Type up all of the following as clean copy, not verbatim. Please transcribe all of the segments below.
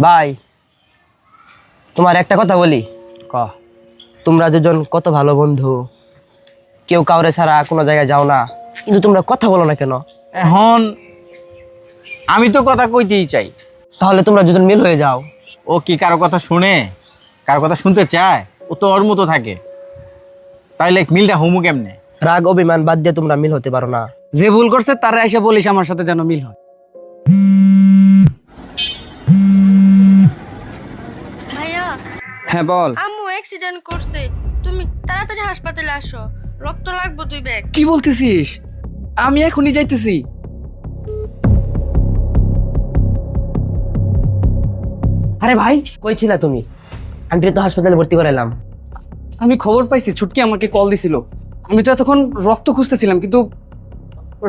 ভাই, তোমার একটা কথা বলি। ক। তোমরা দুজন কত ভালো বন্ধু, কেউ কাউরে ছাড়া কোনো জায়গায় যাও না, কিন্তু তোমরা কথা বলো না কেন? এখন আমি তো কথা কইতেই চাই। তাহলে তোমরা দুজন মিল হয়ে যাও। ও কি কারো কথা শুনে, কারো কথা শুনতে চায়? ও তো ওর মতো থাকে, তাইলে মিলটা হুমু কেমনে? রাগ অভিমান বাদ দিয়ে তোমরা মিল হতে পারো না। যে ভুল করছে তারা এসে বলিস আমার সাথে যেন মিল হয়। ভাইয়া, হ্যাঁ বল। আম্মু অ্যাক্সিডেন্ট করছে, তুমি তাড়াতাড়ি হাসপাতালে আসো, রক্ত লাগবে 2 ব্যাগ। কি বলতেছিস? আমি এখনই যাইতেছি। আরে ভাই, কই ছিলা তুমি? আন্টি তো হাসপাতালে ভর্তি করাইলাম। আমি খবর পাইছি, ছুটকি আমাকে কল দিছিল। আমি তো এতক্ষণ রক্ত খুঁজতেছিলাম, কিন্তু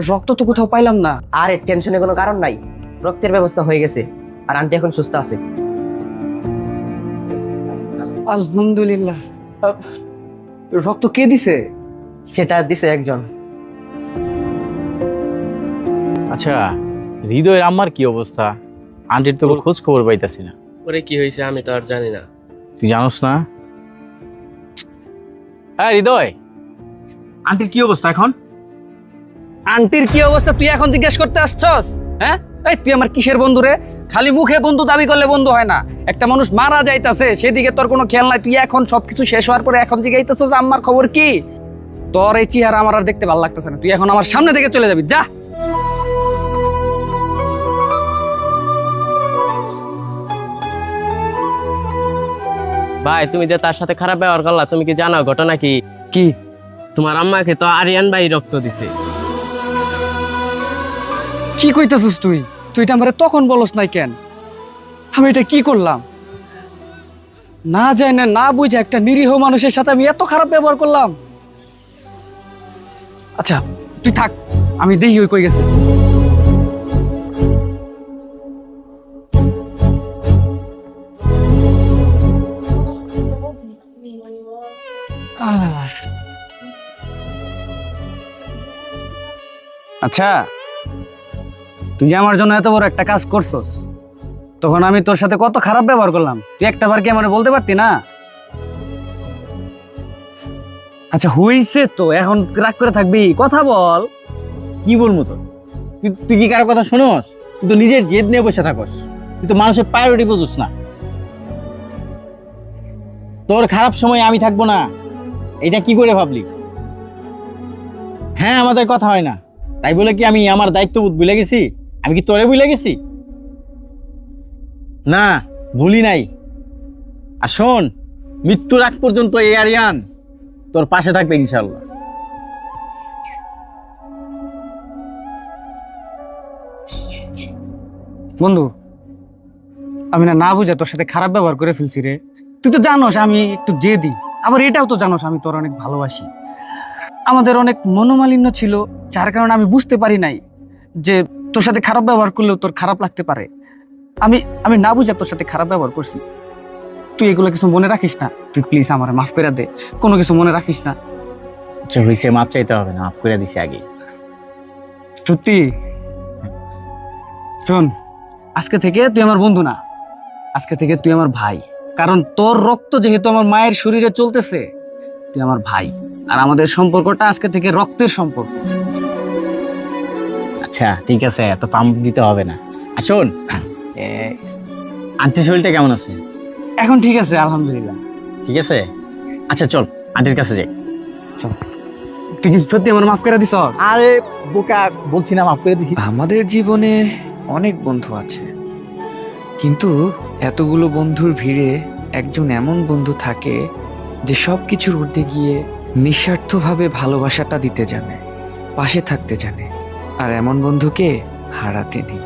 রক্ত তো কোথাও পাইলাম না। আরে টেনশনের কোনো কারণ নাই, রক্তের ব্যবস্থা হয়ে গেছে, আর আন্টি এখন সুস্থ আছে। আলহামদুলিল্লাহ। রক্ত কে দিছে? সেটা দিছে একজন। আচ্ছা, হৃদয়ের আম্মার কি অবস্থা? আন্টির তো খোঁজ খবর পাইতাছি না। ওরে কি হয়েছে আমি তো আর জানি না। তুই জানোস না? হ্যাঁ হৃদয়, আন্টির কি অবস্থা এখন? আন্টির কি অবস্থা তুই এখন জিজ্ঞেস করতে আসছস? হ্যাঁ, এই তুই আমার কিসের বন্ধু রে? খালি মুখে বন্ধু দাবি করলে বন্ধু হয় না। একটা মানুষ মারা যাইতাছে, সেদিকে তোর কোনো খেয়াল নাই। তুই এখন সবকিছু শেষ হওয়ার পরে এখন জিজ্ঞাসা আম্মার খবর কি? তোর এই চেহারা আমার আর দেখতে ভালো লাগতেছে না। তুই এখন আমার সামনে থেকে চলে যাবি, যা। ভাই, তুমি যে তার সাথে খারাপ ব্যবহার করলা, তুমি কি জানো ঘটনা কি? কি? তোমার আম্মাকে তো আরিয়ান ভাই রক্ত দিছে। কি কইতাছিস তুই? তুই এটা আমারে তখন বলস নাই কেন? আমি এটা কি করলাম? না জানি না বুঝে একটা নিরীহ মানুষের সাথে আমি এত খারাপ ব্যবহার করলাম। আচ্ছা তুই থাক, আমি দেখি ওই কই গেছে। আচ্ছা, তুই যে আমার জন্য এত বড় একটা কাজ করছস, তখন আমি তোর সাথে কত খারাপ ব্যবহার করলাম, তুই একটা বার কি আমার বলতে পারতি না? আচ্ছা হইছে তো, এখন রাগ করে থাকবি? কথা বল। কি বলবো তো? তুই কি কারো কথা শুনোস? তুই তো নিজের জেদ নিয়ে বসে থাকস। তুই তো মানুষের প্রায়োরিটি বুঝোস না। তোর খারাপ সময় আমি থাকবো না, এটা কি করে ভাবলি? হ্যাঁ, আমাদের কথা হয় না, তাই বলে কি আমি আমার দায়িত্ববোধ ভুলে গেছি? আমি কি তোরে ভুলে গেছি? না, ভুলি নাই। আর শোন, মৃত্যুর আগ পর্যন্ত এই আরিয়ান তোর পাশে থাকবে ইনশাল্লাহ। বন্ধু, আমি না বুঝে তোর সাথে খারাপ ব্যবহার করে ফেলছি রে। তুই তো জানোস আমি একটু জেদি, আবার এটাও তো জানোস আমি তোর অনেক ভালোবাসি। আমাদের অনেক মনোমালিন্য ছিল, যার কারণে আমি বুঝতে পারি নাই যে তোর সাথে খারাপ ব্যবহার করলেও তোর খারাপ লাগতে পারে। আমি না বুঝে তোর সাথে খারাপ ব্যবহার করছি। তুই এগুলো কিছু মনে রাখিস না, তুই প্লিজ আমার মাফ করে দে, কোনো কিছু মনে রাখিস না। আচ্ছা হয়েছে, মাপ চাইতে হবে না, মাফ করে দিছি আগে। সত্যি? শোন, আজকে থেকে তুই আমার বন্ধু না, আজকে থেকে তুই আমার ভাই। কারণ তোর রক্ত যেহেতু আমার মায়ের শরীরে চলতেছে, তুই আমার ভাই। আর আমাদের সম্পর্কটা আজকে থেকে রক্তের সম্পর্ক। আচ্ছা ঠিক আছে, এত পাম্প দিতে হবে না। আর শোন, আন্টির শরীরটা কেমন আছে? এখন ঠিক আছে আলহামদুলিল্লাহ। ঠিক আছে, আচ্ছা চল আন্টির কাছে যাই। চল। তুই কি সত্যি আমার মাফ করে দিস? আরে বোকা, বলছি না মাফ করে দিছি। আমাদের জীবনে অনেক বন্ধু আছে, কিন্তু এতগুলো বন্ধুর ভিড়ে একজন এমন বন্ধু থাকে যে সব কিছুর ঊর্ধ্বে গিয়ে নিঃস্বার্থভাবে ভালোবাসাটা দিতে জানে, পাশে থাকতে জানে। আর এমন বন্ধুকে হারাতে নেই।